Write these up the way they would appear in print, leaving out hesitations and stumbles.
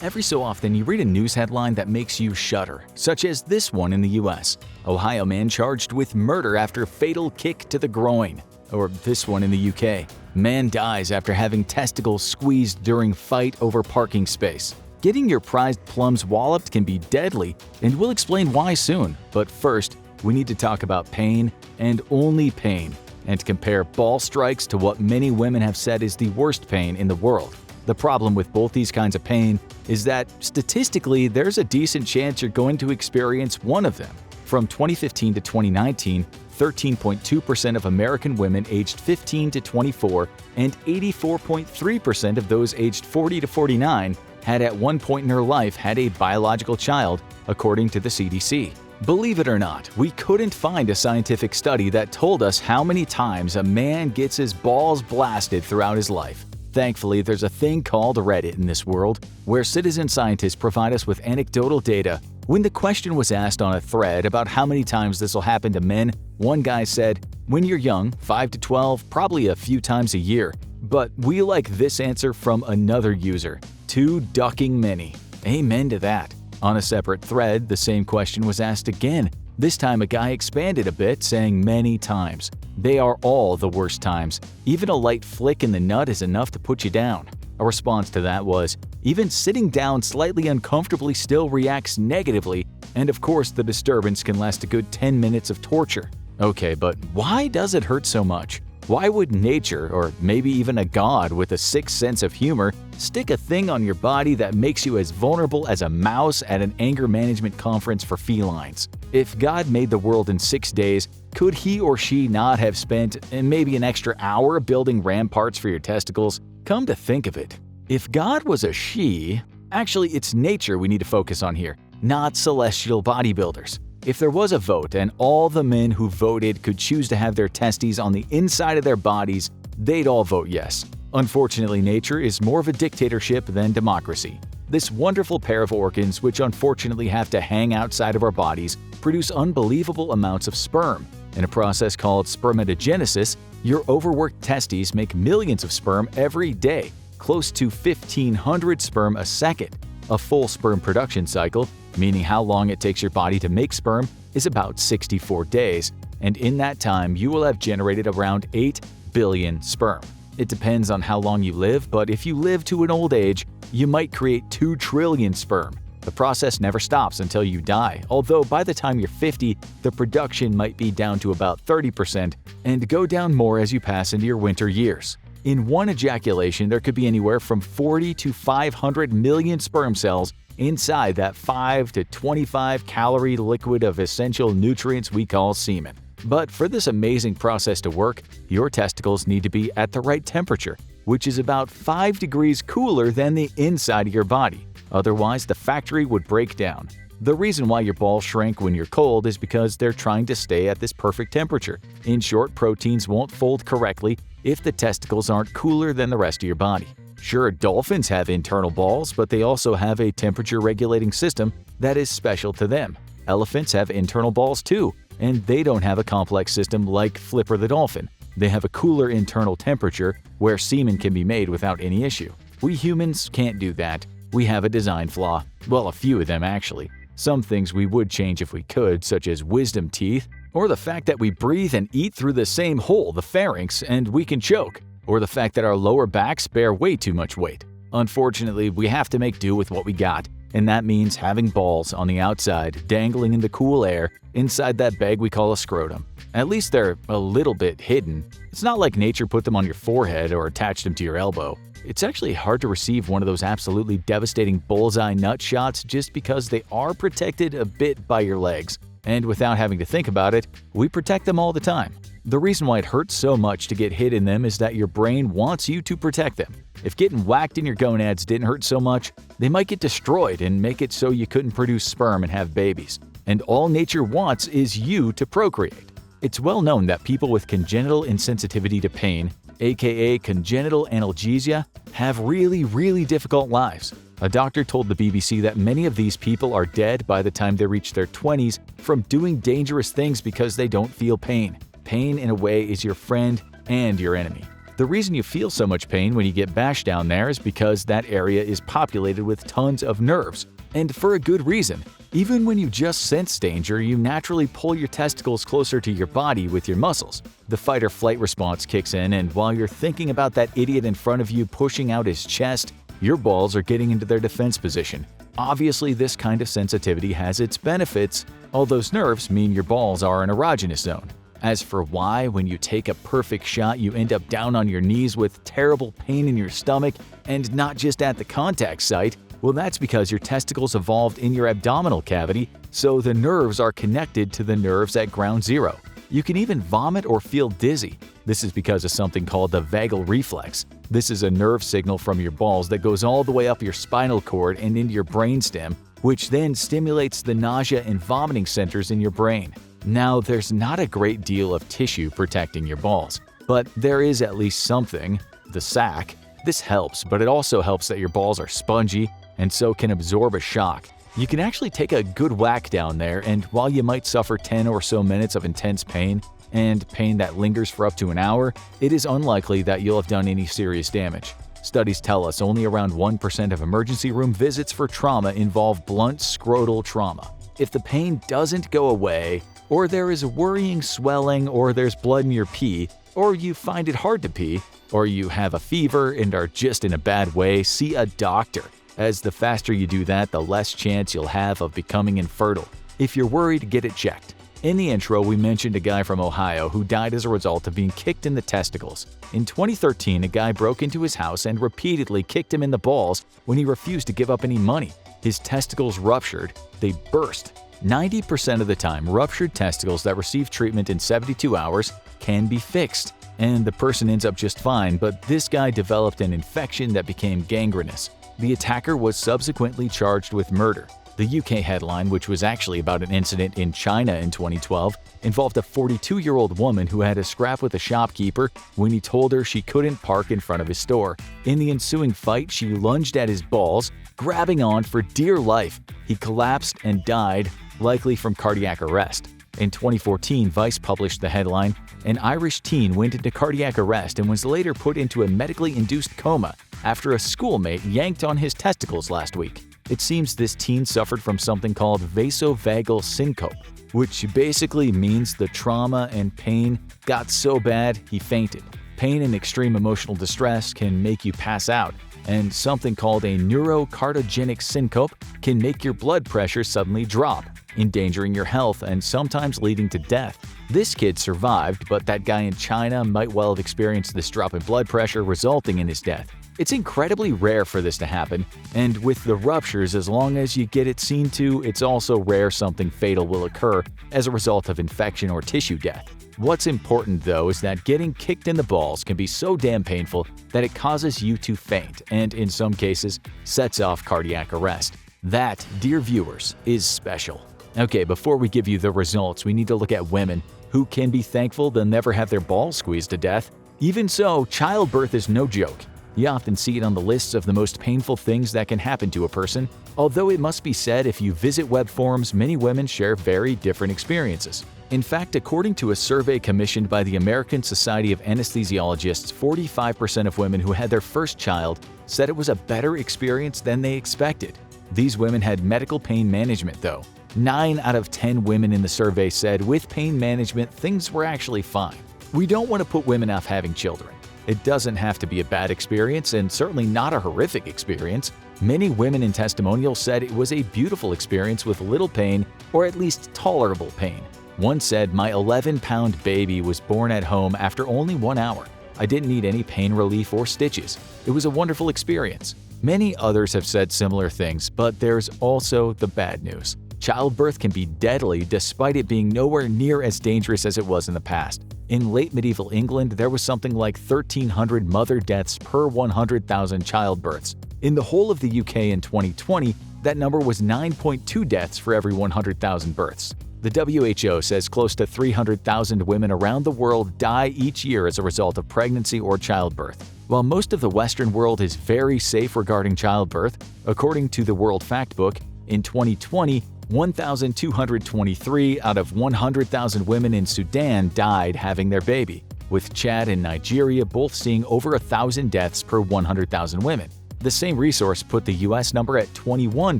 Every so often, you read a news headline that makes you shudder, such as this one in the US. Ohio man charged with murder after fatal kick to the groin. Or this one in the UK. Man dies after having testicles squeezed during fight over parking space. Getting your prized plums walloped can be deadly, and we'll explain why soon. But first, we need to talk about pain and only pain, and compare ball strikes to what many women have said is the worst pain in the world. The problem with both these kinds of pain is that, statistically, there's a decent chance you're going to experience one of them. From 2015 to 2019, 13.2% of American women aged 15 to 24 and 84.3% of those aged 40 to 49 had at one point in her life had a biological child, according to the CDC. Believe it or not, we couldn't find a scientific study that told us how many times a man gets his balls blasted throughout his life. Thankfully, there's a thing called Reddit in this world, where citizen scientists provide us with anecdotal data. When the question was asked on a thread about how many times this will happen to men, one guy said, "When you're young, 5 to 12, probably a few times a year." But we like this answer from another user, "Too ducking many." Amen to that. On a separate thread, the same question was asked again. This time a guy expanded a bit, saying many times. They are all the worst times. Even a light flick in the nut is enough to put you down. A response to that was, even sitting down slightly uncomfortably still reacts negatively, and of course the disturbance can last a good 10 minutes of torture. Okay, but why does it hurt so much? Why would nature, or maybe even a god with a sick sense of humor, stick a thing on your body that makes you as vulnerable as a mouse at an anger management conference for felines? If God made the world in 6 days, could he or she not have spent maybe an extra hour building ramparts for your testicles? Come to think of it, if God was a she, actually it's nature we need to focus on here, not celestial bodybuilders. If there was a vote and all the men who voted could choose to have their testes on the inside of their bodies, they'd all vote yes. Unfortunately, nature is more of a dictatorship than democracy. This wonderful pair of organs, which unfortunately have to hang outside of our bodies, produce unbelievable amounts of sperm. In a process called spermatogenesis, your overworked testes make millions of sperm every day, close to 1,500 sperm a second. A full sperm production cycle, meaning how long it takes your body to make sperm, is about 64 days, and in that time you will have generated around 8 billion sperm. It depends on how long you live, but if you live to an old age, you might create 2 trillion sperm. The process never stops until you die, although by the time you're 50, the production might be down to about 30% and go down more as you pass into your winter years. In one ejaculation, there could be anywhere from 40 to 500 million sperm cells inside that 5 to 25 calorie liquid of essential nutrients we call semen. But for this amazing process to work, your testicles need to be at the right temperature, which is about 5 degrees cooler than the inside of your body. Otherwise, the factory would break down. The reason why your balls shrink when you're cold is because they're trying to stay at this perfect temperature. In short, proteins won't fold correctly if the testicles aren't cooler than the rest of your body. Sure, dolphins have internal balls, but they also have a temperature-regulating system that is special to them. Elephants have internal balls too, and they don't have a complex system like Flipper the dolphin. They have a cooler internal temperature where semen can be made without any issue. We humans can't do that. We have a design flaw. Well, a few of them actually. Some things we would change if we could, such as wisdom teeth, or the fact that we breathe and eat through the same hole, the pharynx, and we can choke, or the fact that our lower backs bear way too much weight. Unfortunately, we have to make do with what we got, and that means having balls on the outside, dangling in the cool air, inside that bag we call a scrotum. At least they're a little bit hidden. It's not like nature put them on your forehead or attached them to your elbow. It's actually hard to receive one of those absolutely devastating bullseye nut shots just because they are protected a bit by your legs. And without having to think about it, we protect them all the time. The reason why it hurts so much to get hit in them is that your brain wants you to protect them. If getting whacked in your gonads didn't hurt so much, they might get destroyed and make it so you couldn't produce sperm and have babies. And all nature wants is you to procreate. It's well known that people with congenital insensitivity to pain, aka congenital analgesia, have really difficult lives. A doctor told the BBC that many of these people are dead by the time they reach their 20s from doing dangerous things because they don't feel pain. Pain, in a way, is your friend and your enemy. The reason you feel so much pain when you get bashed down there is because that area is populated with tons of nerves, and for a good reason. Even when you just sense danger, you naturally pull your testicles closer to your body with your muscles. The fight or flight response kicks in, and while you're thinking about that idiot in front of you pushing out his chest, your balls are getting into their defense position. Obviously, this kind of sensitivity has its benefits. All those nerves mean your balls are an erogenous zone. As for why, when you take a perfect shot, you end up down on your knees with terrible pain in your stomach and not just at the contact site, well, that's because your testicles evolved in your abdominal cavity, so the nerves are connected to the nerves at ground zero. You can even vomit or feel dizzy. This is because of something called the vagal reflex. This is a nerve signal from your balls that goes all the way up your spinal cord and into your brainstem, which then stimulates the nausea and vomiting centers in your brain. Now, there's not a great deal of tissue protecting your balls, but there is at least something, the sac. This helps, but it also helps that your balls are spongy and so can absorb a shock. You can actually take a good whack down there, and while you might suffer 10 or so minutes of intense pain, and pain that lingers for up to an hour, it is unlikely that you'll have done any serious damage. Studies tell us only around 1% of emergency room visits for trauma involve blunt scrotal trauma. If the pain doesn't go away, or there is worrying swelling, or there's blood in your pee, or you find it hard to pee, or you have a fever and are just in a bad way, see a doctor, as the faster you do that, the less chance you'll have of becoming infertile. If you're worried, get it checked. In the intro, we mentioned a guy from Ohio who died as a result of being kicked in the testicles. In 2013, a guy broke into his house and repeatedly kicked him in the balls when he refused to give up any money. His testicles ruptured. They burst. 90% of the time, ruptured testicles that receive treatment in 72 hours can be fixed, and the person ends up just fine, but this guy developed an infection that became gangrenous. The attacker was subsequently charged with murder. The UK headline, which was actually about an incident in China in 2012, involved a 42-year-old woman who had a scrap with a shopkeeper when he told her she couldn't park in front of his store. In the ensuing fight, she lunged at his balls, grabbing on for dear life. He collapsed and died, likely from cardiac arrest. In 2014, Vice published the headline, "An Irish teen went into cardiac arrest and was later put into a medically induced coma after a schoolmate yanked on his testicles last week." It seems this teen suffered from something called vasovagal syncope, which basically means the trauma and pain got so bad he fainted. Pain and extreme emotional distress can make you pass out, and something called a neurocardiogenic syncope can make your blood pressure suddenly drop, endangering your health and sometimes leading to death. This kid survived, but that guy in China might well have experienced this drop in blood pressure resulting in his death. It's incredibly rare for this to happen, and with the ruptures, as long as you get it seen to, it's also rare something fatal will occur as a result of infection or tissue death. What's important though is that getting kicked in the balls can be so damn painful that it causes you to faint and, in some cases, sets off cardiac arrest. That, dear viewers, is special. Okay, before we give you the results, we need to look at women who can be thankful they'll never have their balls squeezed to death. Even so, childbirth is no joke. You often see it on the lists of the most painful things that can happen to a person. Although it must be said, if you visit web forums, many women share very different experiences. In fact, according to a survey commissioned by the American Society of Anesthesiologists, 45% of women who had their first child said it was a better experience than they expected. These women had medical pain management, though. 9 out of 10 women in the survey said with pain management, things were actually fine. We don't want to put women off having children. It doesn't have to be a bad experience, and certainly not a horrific experience. Many women in testimonials said it was a beautiful experience with little pain, or at least tolerable pain. One said, "My 11-pound baby was born at home after only 1 hour. I didn't need any pain relief or stitches. It was a wonderful experience." Many others have said similar things, but there's also the bad news. Childbirth can be deadly despite it being nowhere near as dangerous as it was in the past. In late medieval England, there was something like 1,300 mother deaths per 100,000 childbirths. In the whole of the UK in 2020, that number was 9.2 deaths for every 100,000 births. The WHO says close to 300,000 women around the world die each year as a result of pregnancy or childbirth. While most of the Western world is very safe regarding childbirth, according to the World Factbook, in 2020, 1,223 out of 100,000 women in Sudan died having their baby, with Chad and Nigeria both seeing over 1,000 deaths per 100,000 women. The same resource put the US number at 21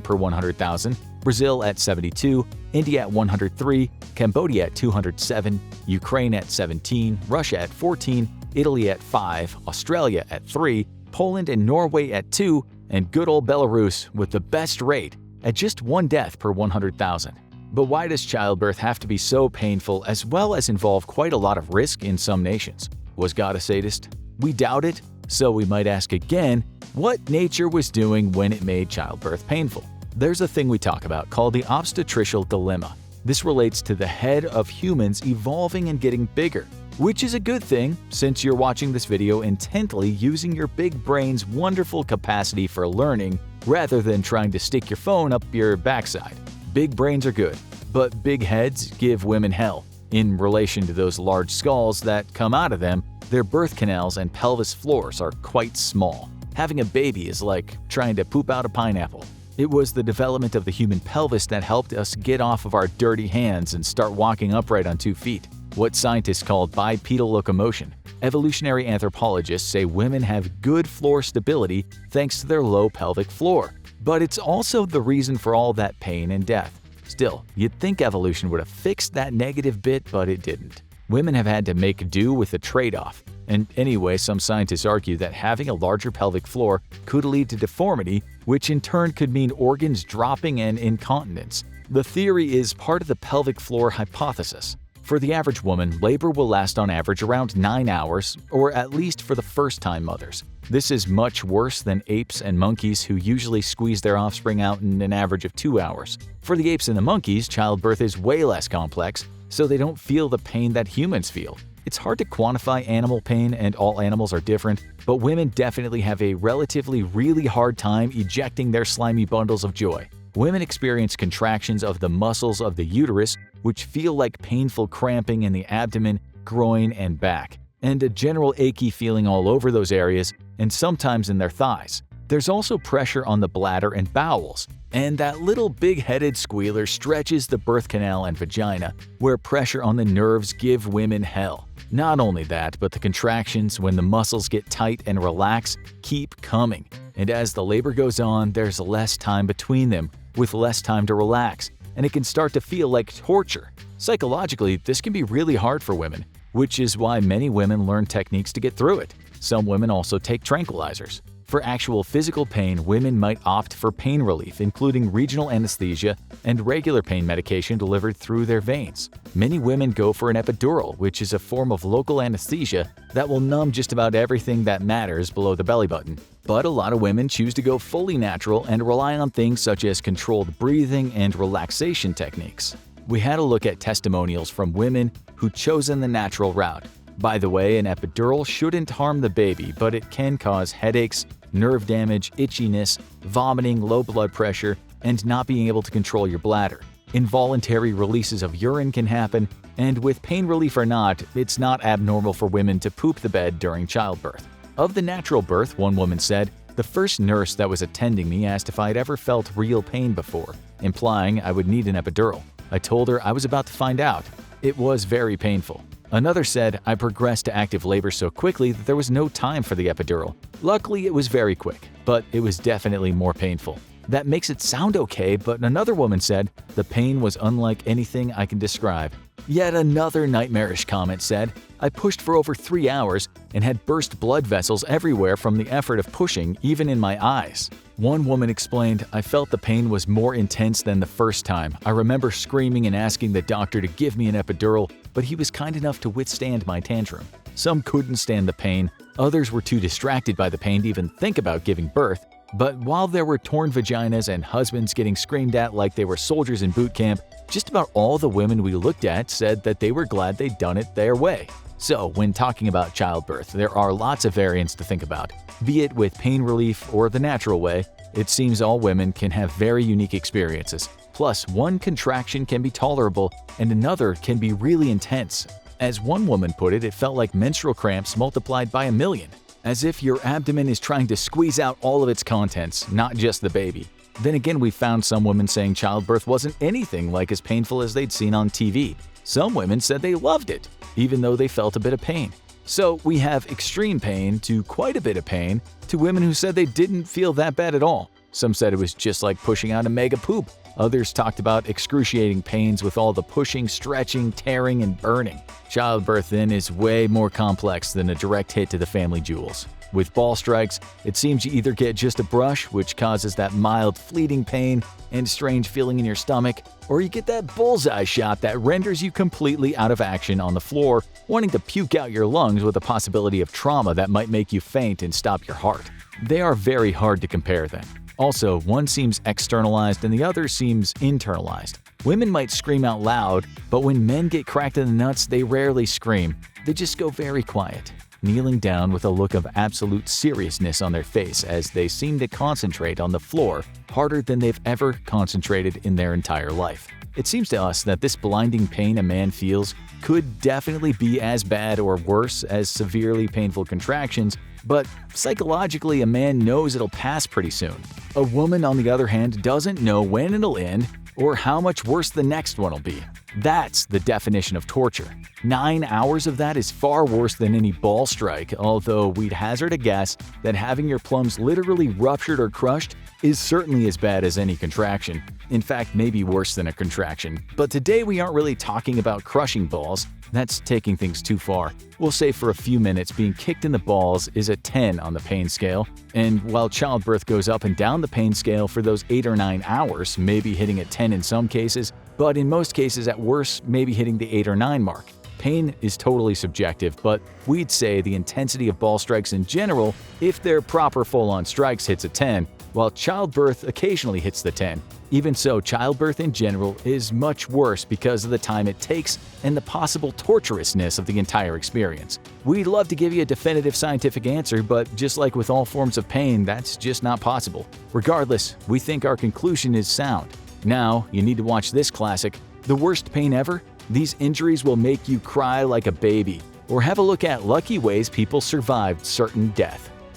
per 100,000, Brazil at 72, India at 103, Cambodia at 207, Ukraine at 17, Russia at 14, Italy at 5, Australia at 3, Poland and Norway at 2, and good old Belarus with the best rate at just 1 death per 100,000. But why does childbirth have to be so painful as well as involve quite a lot of risk in some nations? Was God a sadist? We doubt it, so we might ask again what nature was doing when it made childbirth painful. There's a thing we talk about called the obstetricial dilemma. This relates to the head of humans evolving and getting bigger, which is a good thing since you're watching this video intently using your big brain's wonderful capacity for learning rather than trying to stick your phone up your backside. Big brains are good, but big heads give women hell. In relation to those large skulls that come out of them, their birth canals and pelvis floors are quite small. Having a baby is like trying to poop out a pineapple. It was the development of the human pelvis that helped us get off of our dirty hands and start walking upright on 2 feet, what scientists call bipedal locomotion. Evolutionary anthropologists say women have good floor stability thanks to their low pelvic floor. But it's also the reason for all that pain and death. Still, you'd think evolution would have fixed that negative bit, but it didn't. Women have had to make do with a trade-off. And anyway, some scientists argue that having a larger pelvic floor could lead to deformity, which in turn could mean organs dropping and incontinence. The theory is part of the pelvic floor hypothesis. For the average woman, labor will last on average around 9 hours, or at least for the first-time mothers. This is much worse than apes and monkeys who usually squeeze their offspring out in an average of 2 hours. For the apes and the monkeys, childbirth is way less complex, so they don't feel the pain that humans feel. It's hard to quantify animal pain and all animals are different, but women definitely have a relatively really hard time ejecting their slimy bundles of joy. Women experience contractions of the muscles of the uterus, which feel like painful cramping in the abdomen, groin, and back, and a general achy feeling all over those areas and sometimes in their thighs. There's also pressure on the bladder and bowels, and that little big-headed squealer stretches the birth canal and vagina, where pressure on the nerves give women hell. Not only that, but the contractions when the muscles get tight and relax keep coming, and as the labor goes on, there's less time between them, with less time to relax, and it can start to feel like torture. Psychologically, this can be really hard for women, which is why many women learn techniques to get through it. Some women also take tranquilizers. For actual physical pain, women might opt for pain relief, including regional anesthesia and regular pain medication delivered through their veins. Many women go for an epidural, which is a form of local anesthesia that will numb just about everything that matters below the belly button. But a lot of women choose to go fully natural and rely on things such as controlled breathing and relaxation techniques. We had a look at testimonials from women who chosen the natural route. By the way, an epidural shouldn't harm the baby, but it can cause headaches, nerve damage, itchiness, vomiting, low blood pressure, and not being able to control your bladder. Involuntary releases of urine can happen, and with pain relief or not, it's not abnormal for women to poop the bed during childbirth. Of the natural birth, one woman said, "The first nurse that was attending me asked if I'd ever felt real pain before, implying I would need an epidural. I told her I was about to find out. It was very painful." Another said, "I progressed to active labor so quickly that there was no time for the epidural. Luckily, it was very quick, but it was definitely more painful." That makes it sound okay, but another woman said, "The pain was unlike anything I can describe." Yet another nightmarish comment said, "I pushed for over 3 hours and had burst blood vessels everywhere from the effort of pushing, even in my eyes." One woman explained, "I felt the pain was more intense than the first time. I remember screaming and asking the doctor to give me an epidural, but he was kind enough to withstand my tantrum." Some couldn't stand the pain, others were too distracted by the pain to even think about giving birth. But while there were torn vaginas and husbands getting screamed at like they were soldiers in boot camp, just about all the women we looked at said that they were glad they'd done it their way. So, when talking about childbirth, there are lots of variants to think about. Be it with pain relief or the natural way, it seems all women can have very unique experiences. Plus, one contraction can be tolerable and another can be really intense. As one woman put it, it felt like menstrual cramps multiplied by 1,000,000. As if your abdomen is trying to squeeze out all of its contents, not just the baby. Then again, we found some women saying childbirth wasn't anything like as painful as they'd seen on TV. Some women said they loved it, even though they felt a bit of pain. So we have extreme pain to quite a bit of pain to women who said they didn't feel that bad at all. Some said it was just like pushing out a mega poop. Others talked about excruciating pains with all the pushing, stretching, tearing, and burning. Childbirth then is way more complex than a direct hit to the family jewels. With ball strikes, it seems you either get just a brush, which causes that mild, fleeting pain and strange feeling in your stomach, or you get that bullseye shot that renders you completely out of action on the floor, wanting to puke out your lungs with a possibility of trauma that might make you faint and stop your heart. They are very hard to compare then. Also, one seems externalized and the other seems internalized. Women might scream out loud, but when men get cracked in the nuts, they rarely scream. They just go very quiet, kneeling down with a look of absolute seriousness on their face as they seem to concentrate on the floor harder than they've ever concentrated in their entire life. It seems to us that this blinding pain a man feels could definitely be as bad or worse as severely painful contractions, but psychologically a man knows it'll pass pretty soon. A woman, on the other hand, doesn't know when it'll end or how much worse the next one will be. That's the definition of torture. 9 hours of that is far worse than any ball strike, although we'd hazard a guess that having your plums literally ruptured or crushed is certainly as bad as any contraction. In fact, maybe worse than a contraction. But today we aren't really talking about crushing balls. That's taking things too far. We'll say for a few minutes being kicked in the balls is a 10 on the pain scale, and while childbirth goes up and down the pain scale for those 8 or 9 hours, maybe hitting a 10 in some cases, but in most cases at worst, maybe hitting the 8 or 9 mark. Pain is totally subjective, but we'd say the intensity of ball strikes in general, if they're proper full-on strikes, hits a 10, while childbirth occasionally hits the 10. Even so, childbirth in general is much worse because of the time it takes and the possible torturousness of the entire experience. We'd love to give you a definitive scientific answer, but just like with all forms of pain, that's just not possible. Regardless, we think our conclusion is sound. Now, you need to watch this classic, The Worst Pain Ever? These injuries will make you cry like a baby. Or have a look at lucky ways people survived certain death.